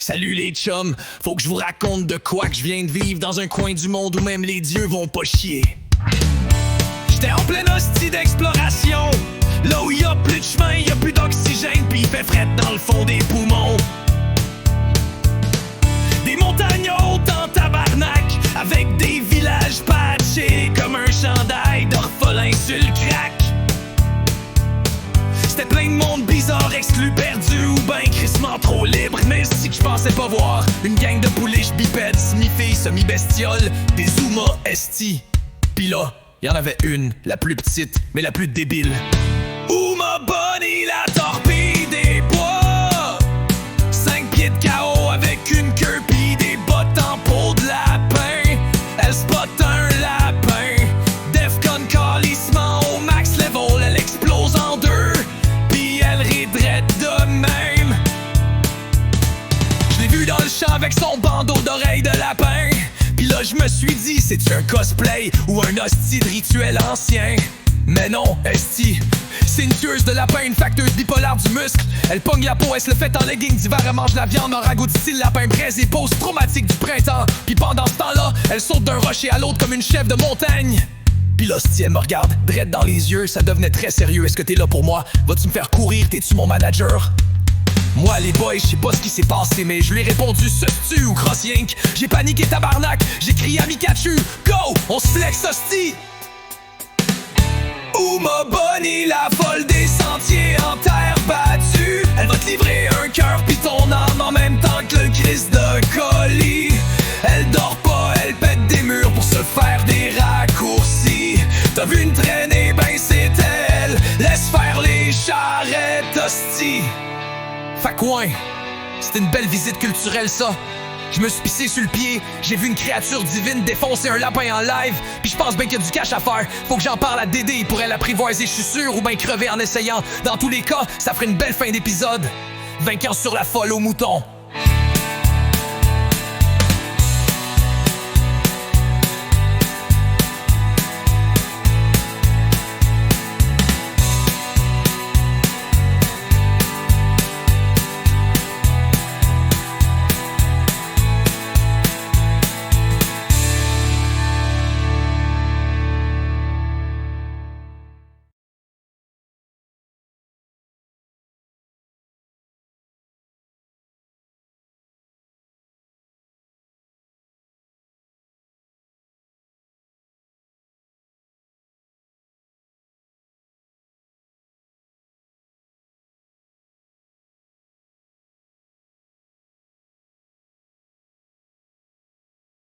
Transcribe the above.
Salut les chums, faut que je vous raconte de quoi que je viens de vivre dans un coin du monde où même les dieux vont pas chier. J'étais en pleine hostie d'exploration, là où y a plus de chemin, y a plus d'oxygène, pis il fait fret dans le fond des poumons. Des montagnes hautes en tabarnak, avec des villages patchés comme un chandail d'orphelin sur le crack. C'était plein de monde bizarre, exclu, perdu ou ben crissement trop libre. Mais si que je pensais pas voir une gang de pouliches bipèdes, semi-filles, semi-bestioles, des Zuma esti. Pis là, y'en avait une, la plus petite, mais la plus débile. Uma Bunny, la torpille des bois. 5 pieds de KO avec une queue pis des bottes en peau de lapin. Elle spot un lapin, Defcon calissement au max level. Elle explose en deux, elle ridrait de même. Je l'ai vu dans le champ avec son bandeau d'oreilles de lapin. Pis là je me suis dit, c'est-tu un cosplay ou un hostie de rituel ancien? Mais non, esti, c'est une tueuse de lapin, une facteuse bipolaire du muscle. Elle pogne la peau, elle se le fait en legging d'hiver, elle mange la viande en ragoût de style lapin braise et pose traumatique du printemps. Pis pendant ce temps-là, elle saute d'un rocher à l'autre comme une chèvre de montagne. Pis l'hostie, elle me regarde, drette dans les yeux, ça devenait très sérieux. Est-ce que t'es là pour moi? Vas-tu me faire courir? T'es-tu mon manager? Moi les boys, je sais pas ce qui s'est passé, mais je lui ai répondu tu ou cross yank. J'ai paniqué tabarnak, j'ai crié à Mikachu, go! On se flex hostie! Uma Bunny, la folle des sentiers en terre battue. Elle va te livrer un cœur pis ton âme en même temps que le Christ de colis. Elle dort pas, elle pète des murs pour se faire des raccourcis. T'as vu une traînée, ben c'est elle. Laisse faire les charrettes, hostie. Fait que ouais, c'était une belle visite culturelle ça. Je me suis pissé sur le pied, j'ai vu une créature divine défoncer un lapin en live. Pis je pense ben qu'il y a du cash à faire. Faut que j'en parle à Dédé, il pourrait l'apprivoiser, je suis sûr, ou ben crever en essayant. Dans tous les cas, ça ferait une belle fin d'épisode. Vainquant sur la folle au mouton.